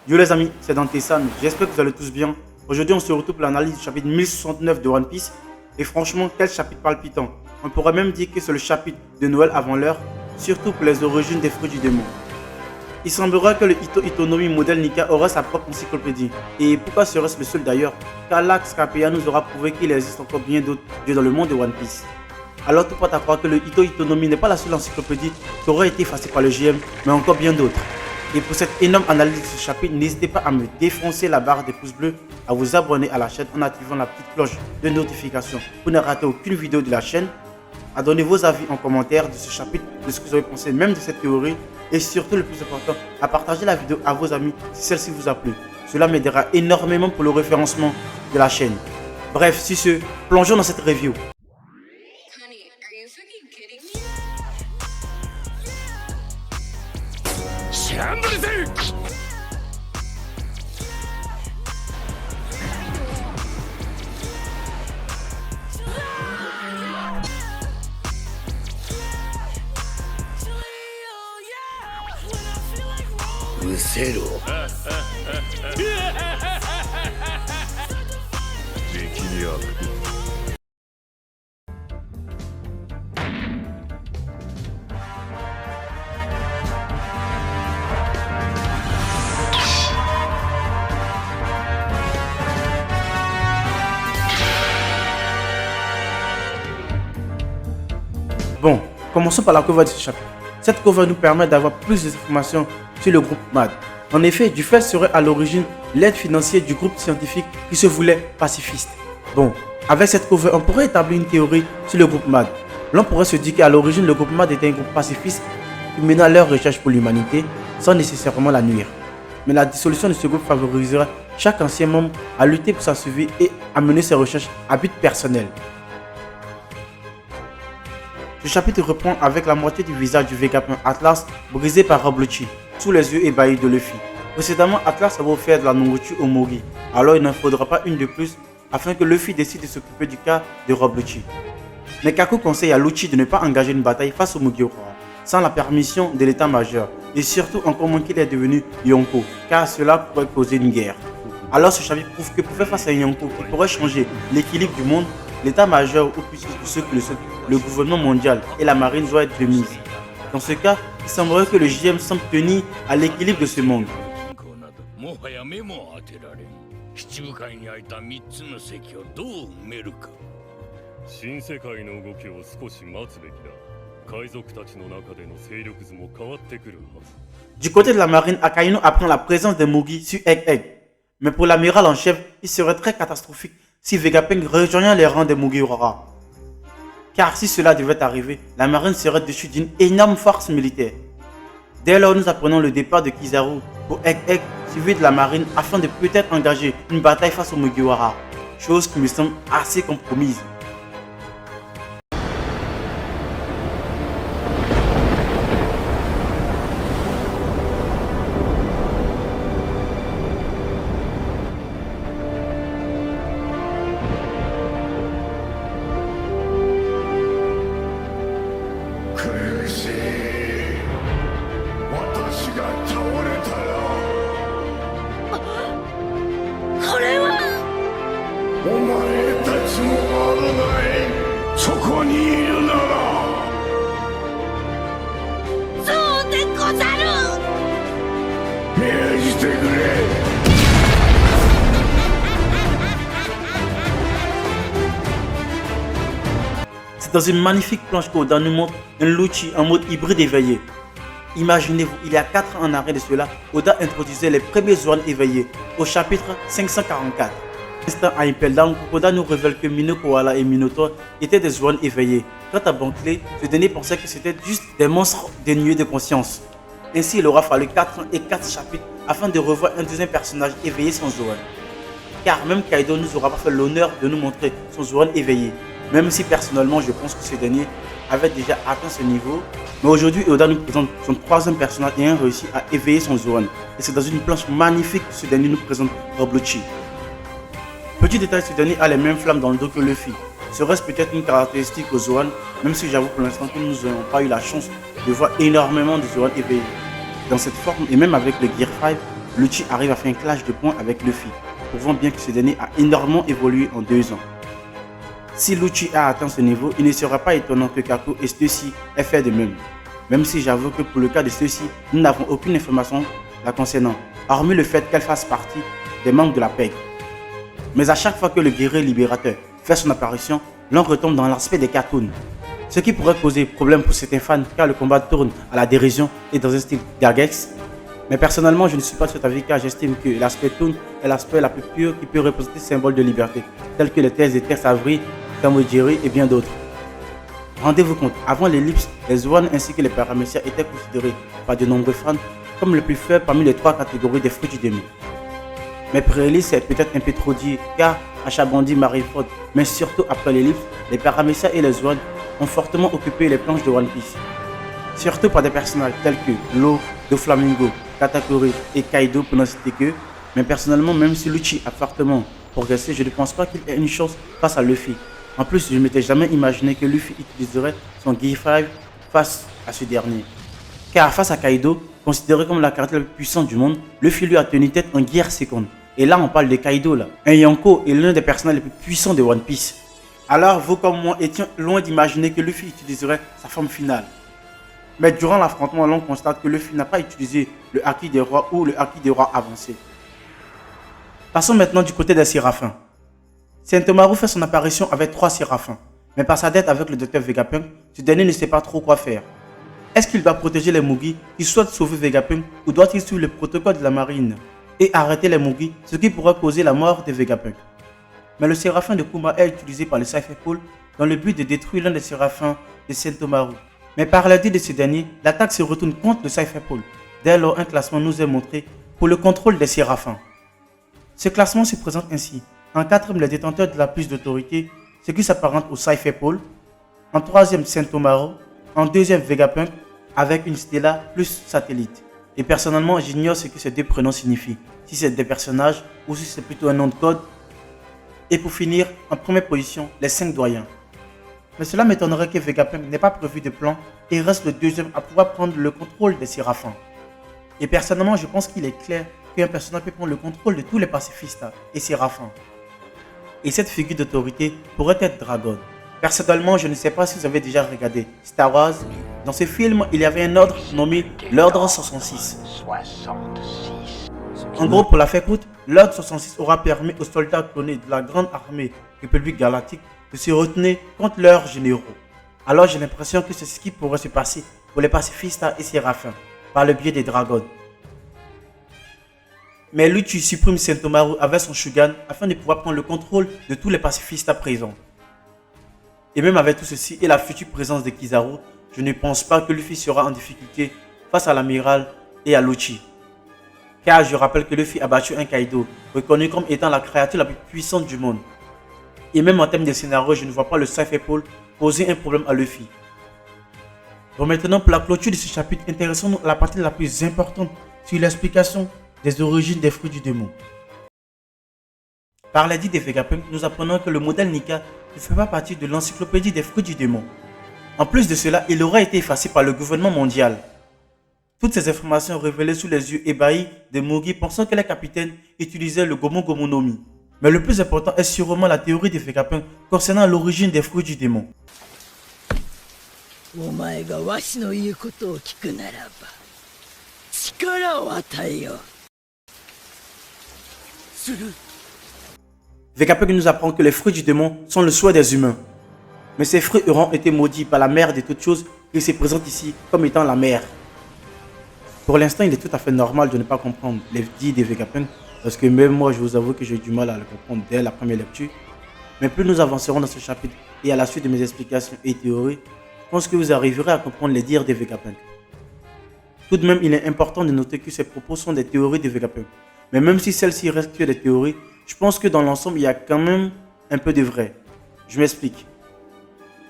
Yo les amis, c'est Dante San, j'espère que vous allez tous bien. Aujourd'hui on se retrouve pour l'analyse du chapitre 1069 de One Piece. Et franchement, quel chapitre palpitant. On pourrait même dire que c'est le chapitre de Noël avant l'heure, surtout pour les origines des fruits du démon. Il semblerait que le Ito Itonomi modèle Nika aura sa propre encyclopédie. Et pourquoi serait-ce le seul d'ailleurs? Car Lax Capella nous aura prouvé qu'il existe encore bien d'autres dieux dans le monde de One Piece. Alors tout porte à croire que le Ito Itonomi n'est pas la seule encyclopédie qui aurait été effacée par le GM, mais encore bien d'autres. Et pour cette énorme analyse de ce chapitre, n'hésitez pas à me défoncer la barre des pouces bleus, à vous abonner à la chaîne en activant la petite cloche de notification pour ne rater aucune vidéo de la chaîne, à donner vos avis en commentaire de ce chapitre, de ce que vous avez pensé même de cette théorie, et surtout le plus important, à partager la vidéo à vos amis si celle-ci vous a plu. Cela m'aidera énormément pour le référencement de la chaîne. Bref, sur ce, plongeons dans cette review. Honey, are you fucking kidding me? Bon, commençons par la cover de ce chapitre. Cette cover nous permet d'avoir plus d'informations sur le groupe MAD. En effet, Dufel serait à l'origine l'aide financière du groupe scientifique qui se voulait pacifiste. Bon, avec cette cover, on pourrait établir une théorie sur le groupe MAD. L'on pourrait se dire qu'à l'origine, le groupe MAD était un groupe pacifiste qui menait à leur recherche pour l'humanité sans nécessairement la nuire. Mais la dissolution de ce groupe favoriserait chaque ancien membre à lutter pour sa survie et à mener ses recherches à but personnel. Ce chapitre reprend avec la moitié du visage du Vegapunk Atlas brisé par Rob Lucci, sous les yeux ébahis de Luffy. Précédemment, Atlas avait offert de la nourriture au Mogi, alors il n'en faudra pas une de plus afin que Luffy décide de s'occuper du cas de Rob Lucci. Mais Kaku conseille à Lucci de ne pas engager une bataille face au Mugiwara sans la permission de l'état-major et surtout encore moins qu'il est devenu Yonko, car cela pourrait causer une guerre. Alors ce chapitre prouve que pour faire face à un Yonko qui pourrait changer l'équilibre du monde, l'état-major ou plus que le gouvernement mondial et la marine doivent être de mise. Dans ce cas, il semblerait que le JM semble tenir à l'équilibre de ce monde. もはや目も当てられん七部会に空いた3つの席をどう埋めるか新世界の動きを少し待つべきだ海賊たちの中での勢力図も変わってくるはず Du côté de la marine, Akainu apprend la présence des Mugi sur Egg Egg. Mais pour l'amiral en chef, il serait très catastrophique si Vegapunk rejoignait les rangs des Mugiwara. Car si cela devait arriver, la marine serait dessus d'une énorme force militaire. Dès lors, nous apprenons le départ de Kizaru pour Egg Egg suivi de la marine afin de peut-être engager une bataille face aux Mugiwara, chose qui me semble assez compromise. C'est dans une magnifique planche qu'Oda nous montre un Lucci en mode hybride éveillé. Imaginez-vous, il y a 4 ans en arrêt de cela, Oda introduisait les premiers Zoan éveillés au chapitre 544. Instant à Impel Down, Oda nous révèle que Mino Koala et Minotaur étaient des Zoan éveillés. Quant à Bankley, ce dernier pensait que c'était juste des monstres dénués de conscience. Ainsi, il aura fallu 4 ans et 4 chapitres afin de revoir un deuxième personnage éveillé sans Zoan. Car même Kaido nous aura pas fait l'honneur de nous montrer son Zoan éveillé. Même si personnellement je pense que ce dernier avait déjà atteint ce niveau. Mais aujourd'hui Oda nous présente son troisième personnage ayant réussi à éveiller son Zoan. Et c'est dans une planche magnifique que ce dernier nous présente Rob Lucci. Petit détail, ce dernier a les mêmes flammes dans le dos que Luffy. Serait-ce peut-être une caractéristique aux Zoan, même si j'avoue pour l'instant que nous n'avons pas eu la chance de voir énormément de Zoan éveillés. Dans cette forme et même avec le Gear 5, Lucci arrive à faire un clash de points avec Luffy, prouvant bien que ce dernier a énormément évolué en 2 ans. Si Lucci a atteint ce niveau, il ne sera pas étonnant que Kaku et Stussy aient fait de même. Même si j'avoue que pour le cas de Stussy, nous n'avons aucune information la concernant, hormis le fait qu'elle fasse partie des membres de la PEG. Mais à chaque fois que le guerrier libérateur fait son apparition, l'on retombe dans l'aspect des cartoons. Ce qui pourrait poser problème pour certains fans car le combat tourne à la dérision et dans un style gagex. Mais personnellement, je ne suis pas de cet avis car j'estime que l'aspect toon est l'aspect la plus pure qui peut représenter ce symbole de liberté, tels que les thèses de Tex Avery, Kamojiri et bien d'autres. Rendez-vous compte, avant l'ellipse, les Zoan ainsi que les Paramecia étaient considérés par de nombreux fans comme le plus faible parmi les 3 catégories des fruits du démon. Mais pré-ellipse c'est peut-être un peu trop dit car Achabandi, Marineford, mais surtout après l'ellipse, les Paramecia et les Zoan ont fortement occupé les planches de One Piece. Surtout par des personnages tels que Law, Doflamingo, Katakuri et Kaido pour n'en citer que, mais personnellement même si Lucci a fortement progressé, je ne pense pas qu'il ait une chance face à Luffy. En plus, je ne m'étais jamais imaginé que Luffy utiliserait son Gear 5 face à ce dernier. Car face à Kaido, considéré comme la caractère la plus puissante du monde, Luffy lui a tenu tête en Gear Second. Et là on parle de Kaido là. Un Yonko est l'un des personnages les plus puissants de One Piece. Alors vous comme moi étions loin d'imaginer que Luffy utiliserait sa forme finale. Mais durant l'affrontement, l'on constate que Luffy n'a pas utilisé le Haki des rois ou le Haki des rois avancé. Passons maintenant du côté des Séraphins. Sentomaru fait son apparition avec 3 Séraphins, mais par sa dette avec le Dr Vegapunk, ce dernier ne sait pas trop quoi faire. Est-ce qu'il doit protéger les Mugi qui souhaitent sauver Vegapunk ou doit-il suivre le protocole de la marine et arrêter les Mugi, ce qui pourrait causer la mort de Vegapunk? Mais le Séraphin de Kuma est utilisé par le Cypher Pole dans le but de détruire l'un des Séraphins de Sentomaru. Mais par l'aide de ce dernier, l'attaque se retourne contre le Cypher Pole. Dès lors, un classement nous est montré pour le contrôle des Séraphins. Ce classement se présente ainsi. En 4e, les détenteurs de la plus d'autorité, ce qui s'apparente au Cypher Pole. En 3e, Sentomaru. En 2e, Vegapunk, avec une Stella plus satellite. Et personnellement, j'ignore ce que ces 2 prénoms signifient. Si c'est des personnages ou si c'est plutôt un nom de code. Et pour finir, en première position, les 5 doyens. Mais cela m'étonnerait que Vegapunk n'ait pas prévu de plan et reste le 2e à pouvoir prendre le contrôle des Séraphins. Et personnellement, je pense qu'il est clair qu'un personnage peut prendre le contrôle de tous les pacifistes et Séraphins. Et cette figure d'autorité pourrait être Dragon. Personnellement, je ne sais pas si vous avez déjà regardé Star Wars. Dans ce film, il y avait un ordre nommé l'Ordre 66. En gros, pour la faire courte, l'Ordre 66 aura permis aux soldats clonés de la grande armée République Galactique de se retenir contre leurs généraux. Alors j'ai l'impression que c'est ce qui pourrait se passer pour les pacifistes et Séraphins, par le biais des dragons. Mais Lucci supprime Sentomaru avec son Shugan afin de pouvoir prendre le contrôle de tous les pacifistes présents. Et même avec tout ceci et la future présence de Kizaru, je ne pense pas que Luffy sera en difficulté face à l'amiral et à Lucci. Car je rappelle que Luffy a battu un Kaido, reconnu comme étant la créature la plus puissante du monde. Et même en termes de scénario, je ne vois pas le Cypher Pole poser un problème à Luffy. Bon, maintenant pour la clôture de ce chapitre, intéressons-nous à la partie la plus importante sur l'explication des origines des fruits du démon. Par l'édit de Vegapunk, nous apprenons que le modèle Nika ne fait pas partie de l'encyclopédie des fruits du démon. En plus de cela, il aura été effacé par le gouvernement mondial. Toutes ces informations révélées sous les yeux ébahis des Mugi pensant que les capitaines utilisaient le Gomu Gomu no Mi. Mais le plus important est sûrement la théorie de Vegapunk concernant l'origine des fruits du démon. Vegapunk nous apprend que les fruits du démon sont le souhait des humains. Mais ces fruits auront été maudits par la mère de toutes choses qui se présente ici comme étant la mère. Pour l'instant, il est tout à fait normal de ne pas comprendre les dits de Vegapunk parce que même moi, je vous avoue que j'ai eu du mal à le comprendre dès la première lecture. Mais plus nous avancerons dans ce chapitre et à la suite de mes explications et théories, je pense que vous arriverez à comprendre les dires de Vegapunk. Tout de même, il est important de noter que ces propos sont des théories de Vegapunk. Mais même si celles-ci restent que des théories, je pense que dans l'ensemble, il y a quand même un peu de vrai. Je m'explique.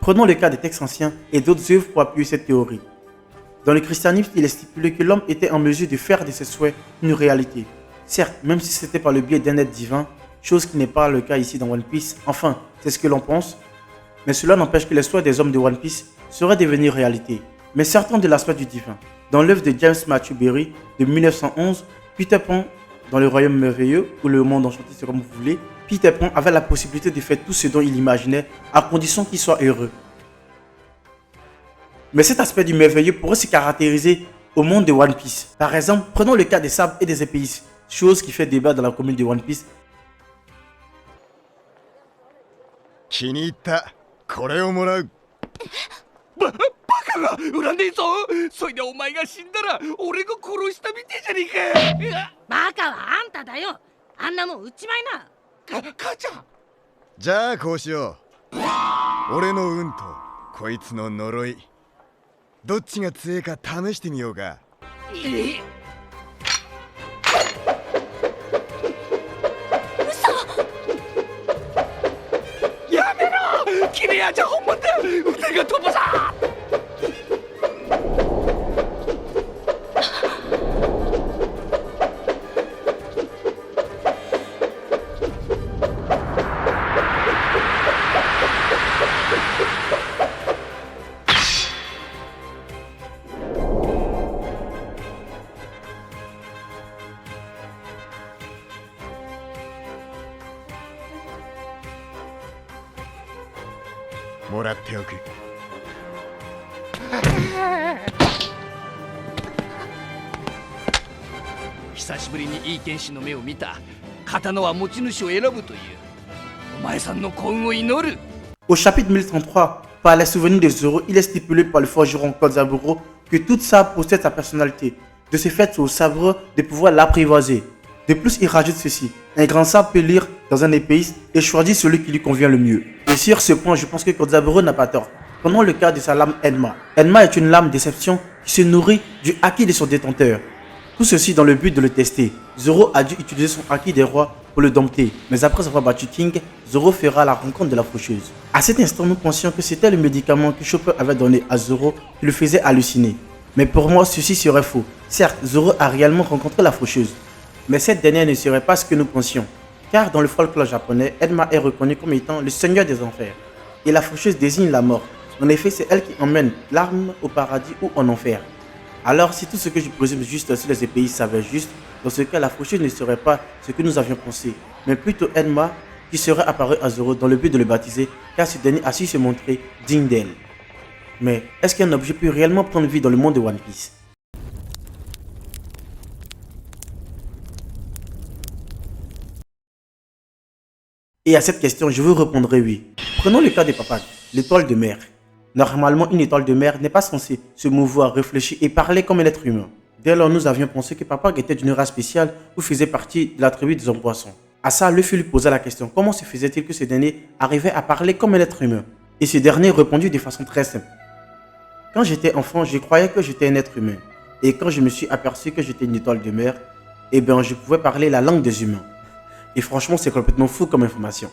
Prenons le cas des textes anciens et d'autres œuvres pour appuyer cette théorie. Dans le christianisme, il est stipulé que l'homme était en mesure de faire de ses souhaits une réalité. Certes, même si c'était par le biais d'un être divin, chose qui n'est pas le cas ici dans One Piece, enfin, c'est ce que l'on pense, mais cela n'empêche que les souhaits des hommes de One Piece seraient devenus réalité. Mais sortons de l'aspect du divin. Dans l'œuvre de James Matthew Berry de 1911, Peter Pan, dans le royaume merveilleux, ou le monde enchanté, c'est comme vous voulez, Peter Pan avait la possibilité de faire tout ce dont il imaginait, à condition qu'il soit heureux. Mais cet aspect du merveilleux pourrait se caractériser au monde de One Piece. Par exemple, prenons le cas des sabres et des épéisses, chose qui fait débat dans la commune de One Piece. 気に入った。これをもらう。バカが恨んでいいぞ。そいでお前が死んだら俺が殺したみてえじゃねえか。バカはあんただよ。あんなもん売っちまいな。母ちゃん。じゃあこうしよう。俺の運とこいつの呪い。どっちが強いか試してみようか。やめろ。君はじゃ本物だ。腕が飛ぶさ。もらっておく。久しぶりにいい剣士の目を見た。刀は持ち主を選ぶという。お前さんの幸運を祈る。 Au chapitre 1033, par les souvenirs de Zoro, il est stipulé par le forgeron Kozaburo que toute sabre possède sa personnalité. De ce fait, c'est au sabre de pouvoir l'apprivoiser. De plus, il rajoute ceci. Un grand sabre peut lire dans un épéiste et choisir celui qui lui convient le mieux. Et sur ce point, je pense que Kozaburo n'a pas tort. Prenons le cas de sa lame Enma. Enma est une lame d'exception qui se nourrit du acquis de son détenteur. Tout ceci dans le but de le tester. Zoro a dû utiliser son acquis des rois pour le dompter. Mais après avoir battu King, Zoro fera la rencontre de la faucheuse. À cet instant, nous pensions que c'était le médicament que Chopper avait donné à Zoro qui le faisait halluciner. Mais pour moi, ceci serait faux. Certes, Zoro a réellement rencontré la faucheuse. Mais cette dernière ne serait pas ce que nous pensions. Car dans le folklore japonais, Enma est reconnue comme étant le seigneur des enfers. Et la faucheuse désigne la mort. En effet, c'est elle qui emmène l'âme au paradis ou en enfer. Alors, si tout ce que je présume juste si les épéistes savaient juste, dans ce cas, la faucheuse ne serait pas ce que nous avions pensé, mais plutôt Enma qui serait apparu à Zoro dans le but de le baptiser, car ce dernier a su se montrer digne d'elle. Mais est-ce qu'un objet peut réellement prendre vie dans le monde de One Piece? Et à cette question, je vous répondrai oui. Prenons le cas de Papak, l'étoile de mer. Normalement, une étoile de mer n'est pas censée se mouvoir, réfléchir et parler comme un être humain. Dès lors, nous avions pensé que Papak était d'une race spéciale ou faisait partie de la tribu des hommes poissons. À ça, Luffy lui posa la question, comment se faisait-il que ce dernier arrivait à parler comme un être humain? Et ce dernier répondit de façon très simple. Quand j'étais enfant, je croyais que j'étais un être humain. Et quand je me suis aperçu que j'étais une étoile de mer, eh bien, je pouvais parler la langue des humains. Et franchement, c'est complètement fou comme information.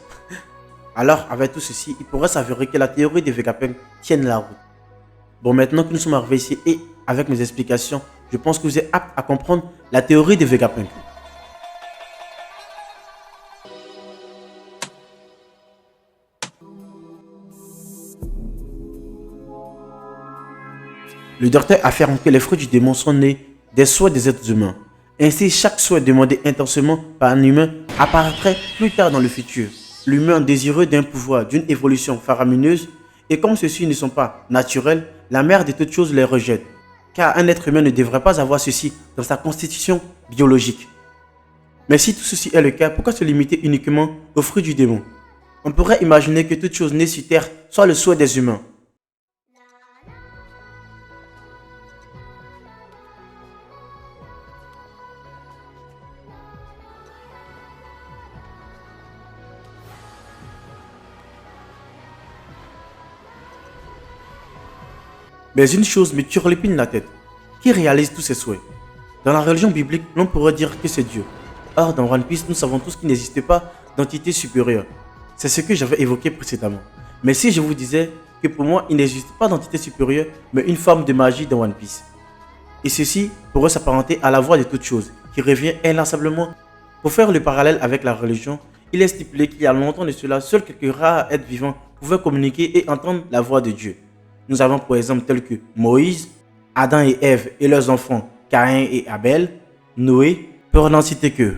Alors, avec tout ceci, il pourrait s'avérer que la théorie des Vegapunk tienne la route. Bon, maintenant que nous sommes arrivés ici et avec mes explications, je pense que vous êtes apte à comprendre la théorie des Vegapunk. Le docteur affirme que les fruits du démon sont nés des souhaits des êtres humains. Ainsi, chaque souhait demandé intensément par un humain apparaîtrait plus tard dans le futur. L'humain désireux d'un pouvoir, d'une évolution faramineuse, et comme ceux-ci ne sont pas naturels, la mère de toutes choses les rejette. Car un être humain ne devrait pas avoir ceci dans sa constitution biologique. Mais si tout ceci est le cas, pourquoi se limiter uniquement aux fruits du démon? On pourrait imaginer que toute chose née sur Terre soit le souhait des humains. Mais une chose me turlupine la tête. Qui réalise tous ces souhaits? Dans la religion biblique, l'on pourrait dire que c'est Dieu. Or, dans One Piece, nous savons tous qu'il n'existe pas d'entité supérieure. C'est ce que j'avais évoqué précédemment. Mais si je vous disais que pour moi, il n'existe pas d'entité supérieure, mais une forme de magie dans One Piece. Et ceci pourrait s'apparenter à la voix de toute chose, qui revient inlassablement. Pour faire le parallèle avec la religion, il est stipulé qu'il y a longtemps de cela, seuls quelques rares êtres vivants pouvaient communiquer et entendre la voix de Dieu. Nous avons pour exemple tels que Moïse, Adam et Ève et leurs enfants Caïn et Abel, Noé, pour n'en citer que.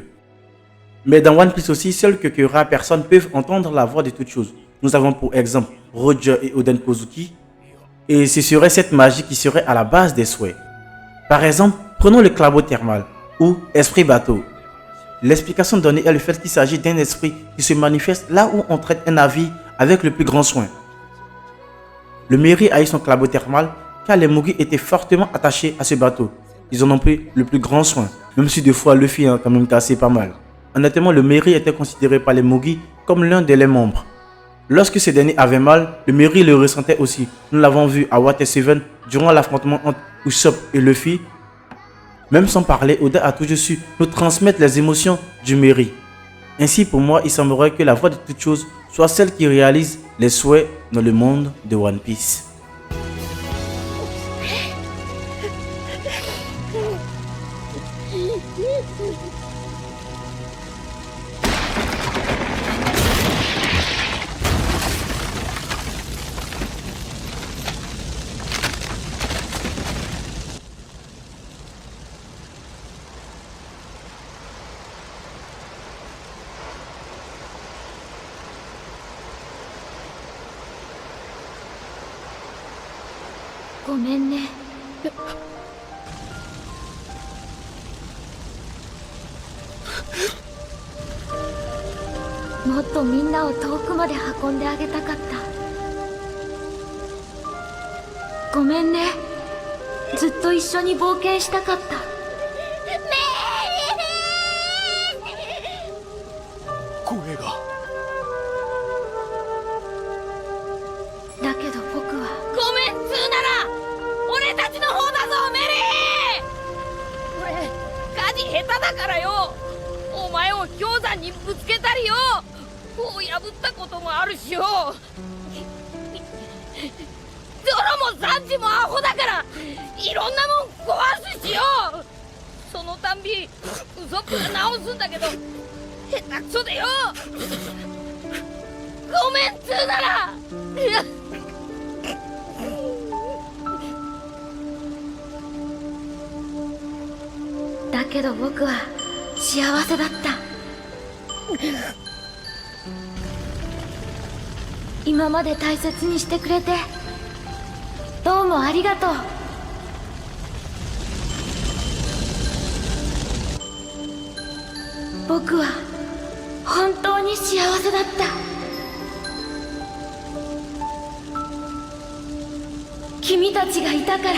Mais dans One Piece aussi, seules quelques rares personnes peuvent entendre la voix de toutes choses. Nous avons pour exemple Roger et Oden Kozuki, et ce serait cette magie qui serait à la base des souhaits. Par exemple, prenons le clabot thermal ou esprit bateau. L'explication donnée est le fait qu'il s'agit d'un esprit qui se manifeste là où on traite un navire avec le plus grand soin. Le Merry a eu son clabot thermal car les Mugi étaient fortement attachés à ce bateau. Ils en ont pris le plus grand soin, même si des fois Luffy a quand même cassé pas mal. Honnêtement, le Merry était considéré par les Mugi comme l'un de leurs membres. Lorsque ces derniers avaient mal, le Merry le ressentait aussi. Nous l'avons vu à Water 7 durant l'affrontement entre Usopp et Luffy. Même sans parler, Oda a toujours su nous transmettre les émotions du Merry. Ainsi, pour moi, il semblerait que la voix de toute chose soit celle qui réalise les souhaits dans le monde de One Piece.もっとみんなを遠くまで運んであげたかった。ごめんね。ずっと一緒に冒険したかった。声が。だけど僕はごめんっつうなら俺たちの方だぞメリー。俺火事下手だからよ。お前を氷山にぶつけたりよ、こう破ったこともあるしよ。泥もサンジもアホだからいろんなもん壊すしよ。そのたんびウソップが直すんだけど下手くそでよ。ごめんっつうならだけど僕は幸せだった。今まで大切にしてくれてどうもありがとう。僕は本当に幸せだった。君たちがいたから